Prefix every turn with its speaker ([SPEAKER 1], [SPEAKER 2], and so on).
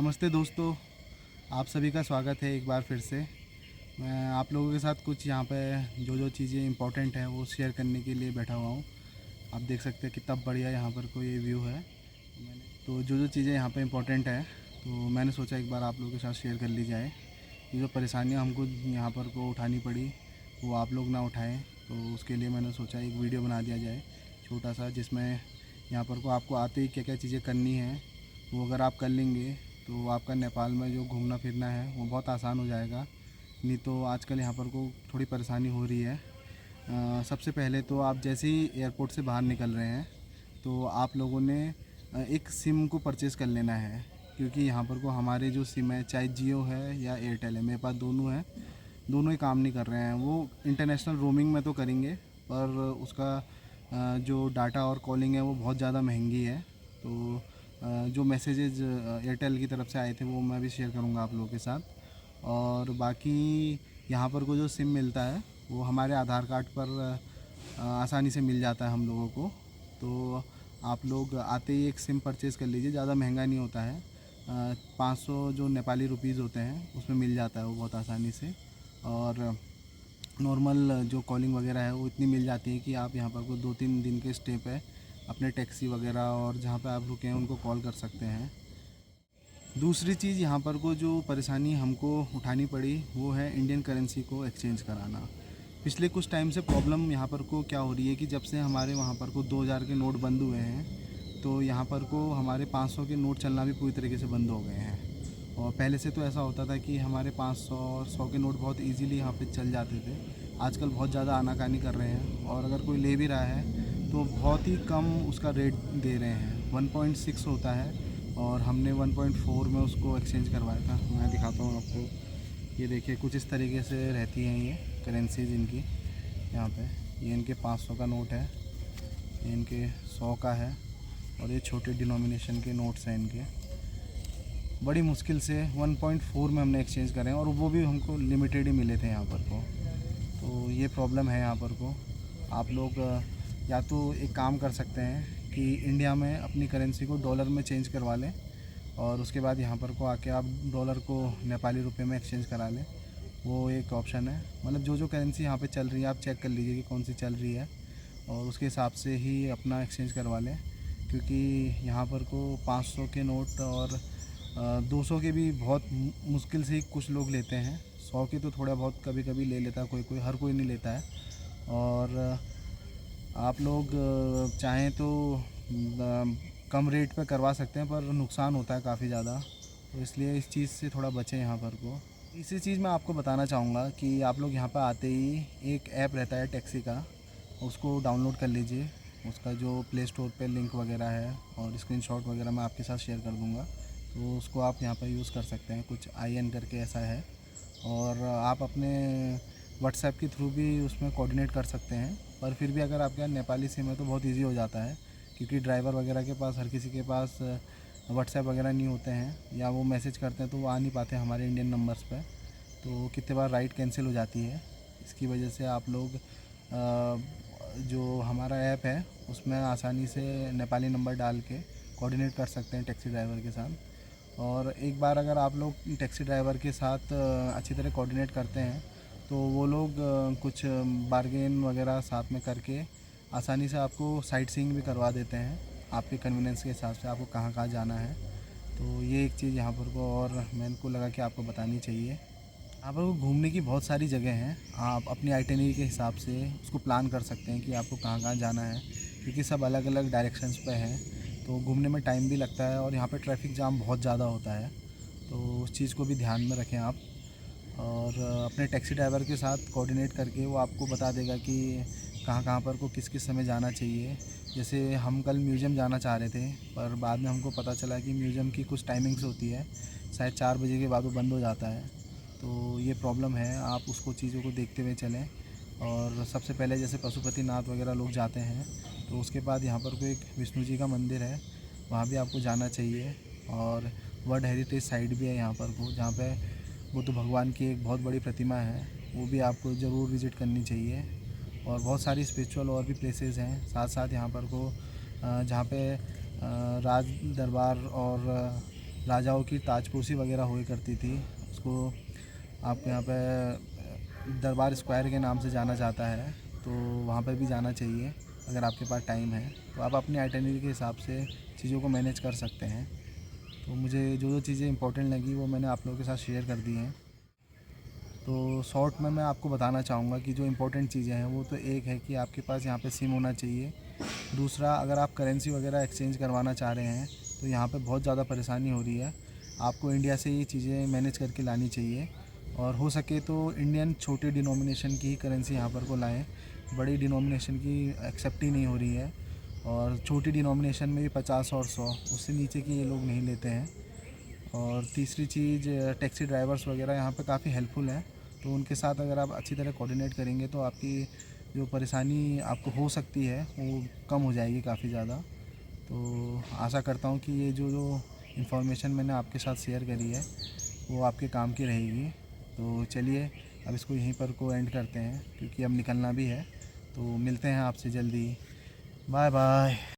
[SPEAKER 1] नमस्ते दोस्तों, आप सभी का स्वागत है एक बार फिर से। मैं आप लोगों के साथ कुछ यहाँ पे जो चीज़ें इंपॉर्टेंट हैं वो शेयर करने के लिए बैठा हुआ हूँ। आप देख सकते हैं कितना बढ़िया यहाँ पर को ये व्यू है। तो जो चीज़ें यहाँ पे इंपॉर्टेंट है तो मैंने सोचा एक बार आप लोगों के साथ शेयर कर ली जाए। ये जो परेशानियाँ हमको यहाँ पर को उठानी पड़ी वो आप लोग ना उठाएँ, तो उसके लिए मैंने सोचा एक वीडियो बना दिया जाए छोटा सा, जिसमें यहाँ पर को आपको आते ही क्या क्या चीज़ें करनी है वो अगर आप कर लेंगे तो आपका नेपाल में जो घूमना फिरना है वो बहुत आसान हो जाएगा। नहीं तो आजकल यहाँ पर को थोड़ी परेशानी हो रही है। सबसे पहले तो आप जैसे ही एयरपोर्ट से बाहर निकल रहे हैं तो आप लोगों ने एक सिम को परचेज़ कर लेना है, क्योंकि यहाँ पर को हमारे जो सिम है चाहे जियो है या एयरटेल है, मेरे पास दोनों है, दोनों ही काम नहीं कर रहे हैं। वो इंटरनेशनल रोमिंग में तो करेंगे पर उसका जो डाटा और कॉलिंग है वो बहुत ज़्यादा महंगी है। तो जो मैसेजेस एयरटेल की तरफ से आए थे वो मैं भी शेयर करूँगा आप लोगों के साथ। और बाकी यहाँ पर को जो सिम मिलता है वो हमारे आधार कार्ड पर आसानी से मिल जाता है हम लोगों को। तो आप लोग आते ही एक सिम परचेज़ कर लीजिए, ज़्यादा महंगा नहीं होता है। 500 जो नेपाली रुपीज़ होते हैं उसमें मिल जाता है वो बहुत आसानी से। और नॉर्मल जो कॉलिंग वगैरह है वो इतनी मिल जाती है कि आप यहाँ पर को 2-3 दिन के स्टे पे अपने टैक्सी वगैरह और जहाँ पे आप रुके हैं उनको कॉल कर सकते हैं। दूसरी चीज़ यहाँ पर को जो परेशानी हमको उठानी पड़ी वो है इंडियन करेंसी को एक्सचेंज कराना। पिछले कुछ टाइम से प्रॉब्लम यहाँ पर को क्या हो रही है कि जब से हमारे वहाँ पर को 2000 के नोट बंद हुए हैं तो यहाँ पर को हमारे 500 के नोट चलना भी पूरी तरीके से बंद हो गए हैं। और पहले से तो ऐसा होता था कि हमारे 500 और 100 के नोट बहुत इजीली यहाँ पे चल जाते थे। आजकल बहुत ज़्यादा आनाकानी कर रहे हैं और अगर कोई ले भी रहा है तो बहुत ही कम उसका रेट दे रहे हैं। 1.6 होता है और हमने 1.4 में उसको एक्सचेंज करवाया था। मैं दिखाता हूँ आपको, ये देखिए कुछ इस तरीके से रहती हैं ये करेंसीज इनकी। यहाँ पे ये इनके 500 का नोट है, ये इनके 100 का है और ये छोटे डिनोमिनेशन के नोट्स हैं इनके। बड़ी मुश्किल से 1.4 में हमने एक्सचेंज करें और वो भी हमको लिमिटेड ही मिले थे यहाँ पर को। तो ये प्रॉब्लम है यहाँ पर को। आप लोग या तो एक काम कर सकते हैं कि इंडिया में अपनी करेंसी को डॉलर में चेंज करवा लें और उसके बाद यहाँ पर को आके आप डॉलर को नेपाली रुपए में एक्सचेंज करा लें। वो एक ऑप्शन है। मतलब जो करेंसी यहाँ पे चल रही है आप चेक कर लीजिए कि कौन सी चल रही है और उसके हिसाब से ही अपना एक्सचेंज करवा लें, क्योंकि यहाँ पर को 500 के नोट और 200 के भी बहुत मुश्किल से ही कुछ लोग लेते हैं। 100 के तो थोड़ा बहुत कभी कभी ले लेता है कोई, हर कोई नहीं लेता है। और आप लोग चाहें तो कम रेट पे करवा सकते हैं, पर नुकसान होता है काफ़ी ज़्यादा, तो इसलिए इस चीज़ से थोड़ा बचें यहाँ पर को। इसी चीज़ मैं आपको बताना चाहूँगा कि आप लोग यहाँ पर आते ही एक ऐप रहता है टैक्सी का, उसको डाउनलोड कर लीजिए। उसका जो प्ले स्टोर पे लिंक वगैरह है और स्क्रीनशॉट वगैरह मैं आपके साथ शेयर कर दूँगा, तो उसको आप यहाँ पर यूज़ कर सकते हैं। कुछ IN करके ऐसा है और आप अपने व्हाट्सएप के थ्रू भी उसमें कोऑर्डिनेट कर सकते हैं। पर फिर भी अगर आपके यहाँ नेपाली सिम है तो बहुत इजी हो जाता है, क्योंकि ड्राइवर वगैरह के पास, हर किसी के पास व्हाट्सएप वगैरह नहीं होते हैं या वो मैसेज करते हैं तो वो आ नहीं पाते हमारे इंडियन नंबर्स पे, तो कितने बार राइड कैंसिल हो जाती है। इसकी वजह से आप लोग जो हमारा ऐप है उसमें आसानी से नेपाली नंबर डाल के कोऑर्डिनेट कर सकते हैं टैक्सी ड्राइवर के साथ। और एक बार अगर आप लोग टैक्सी ड्राइवर के साथ अच्छी तरह कोऑर्डिनेट करते हैं तो वो लोग कुछ बार्गेन वगैरह साथ में करके आसानी से आपको साइट सीइंग भी करवा देते हैं, आपके कन्वीनियंस के हिसाब से आपको कहाँ कहाँ जाना है। तो ये एक चीज़ यहाँ पर को और मैंने को लगा कि आपको बतानी चाहिए। यहाँ पर घूमने की बहुत सारी जगह हैं, आप अपनी आइटिनरी के हिसाब से उसको प्लान कर सकते हैं कि आपको कहाँ कहाँ जाना है, क्योंकि सब अलग अलग डायरेक्शंस पे हैं तो घूमने में टाइम भी लगता है और यहाँ पे ट्रैफिक जाम बहुत ज़्यादा होता है। तो उस चीज़ को भी ध्यान में रखें आप। और अपने टैक्सी ड्राइवर के साथ कोऑर्डिनेट करके वो आपको बता देगा कि कहाँ कहाँ पर को किस किस समय जाना चाहिए। जैसे हम कल म्यूज़ियम जाना चाह रहे थे पर बाद में हमको पता चला कि म्यूज़ियम की कुछ टाइमिंग्स होती है, शायद 4 बजे के बाद वो बंद हो जाता है। तो ये प्रॉब्लम है, आप उसको चीज़ों को देखते हुए चलें। और सबसे पहले जैसे पशुपतिनाथ वगैरह लोग जाते हैं तो उसके बाद यहाँ पर कोई एक विष्णु जी का मंदिर है, वहाँ भी आपको जाना चाहिए। और वर्ल्ड हेरिटेज साइट भी है यहाँ पर को, जहाँ पे बुद्ध भगवान की एक बहुत बड़ी प्रतिमा है, वो भी आपको ज़रूर विज़िट करनी चाहिए। और बहुत सारी स्पिरिचुअल और भी प्लेसेस हैं साथ साथ यहाँ पर को, जहाँ पे राज दरबार और राजाओं की ताजपोशी वगैरह हुई करती थी। उसको आप यहाँ पे दरबार स्क्वायर के नाम से जाना जाता है, तो वहाँ पे भी जाना चाहिए। अगर आपके पास टाइम है तो आप अपनी आइटनरी के हिसाब से चीज़ों को मैनेज कर सकते हैं। तो मुझे जो जो चीज़ें इंपॉर्टेंट लगी वो मैंने आप लोगों के साथ शेयर कर दी हैं। तो शॉर्ट में मैं आपको बताना चाहूँगा कि जो इम्पोर्टेंट चीज़ें हैं वो तो एक है कि आपके पास यहाँ पे सिम होना चाहिए। दूसरा, अगर आप करेंसी वगैरह एक्सचेंज करवाना चाह रहे हैं तो यहाँ पे बहुत ज़्यादा परेशानी हो रही है। आपको इंडिया से ये चीज़ें मैनेज करके लानी चाहिए, और हो सके तो इंडियन छोटी डिनोमिनेशन की ही करेंसी यहाँ पर को लाएँ। बड़ी डिनोमिनेशन की एक्सेप्ट ही नहीं हो रही है, और छोटी डिनोमिनेशन में भी 50 और 100, उससे नीचे की ये लोग नहीं लेते हैं। और तीसरी चीज़, टैक्सी ड्राइवर्स वगैरह यहाँ पे काफ़ी हेल्पफुल हैं, तो उनके साथ अगर आप अच्छी तरह कोऑर्डिनेट करेंगे तो आपकी जो परेशानी आपको हो सकती है वो कम हो जाएगी काफ़ी ज़्यादा। तो आशा करता हूँ कि ये जो जो इन्फॉर्मेशन मैंने आपके साथ शेयर करी है वो आपके काम की रहेगी। तो चलिए अब इसको यहीं पर को एंड करते हैं, क्योंकि अब निकलना भी है। तो मिलते हैं आपसे जल्दी। Bye bye.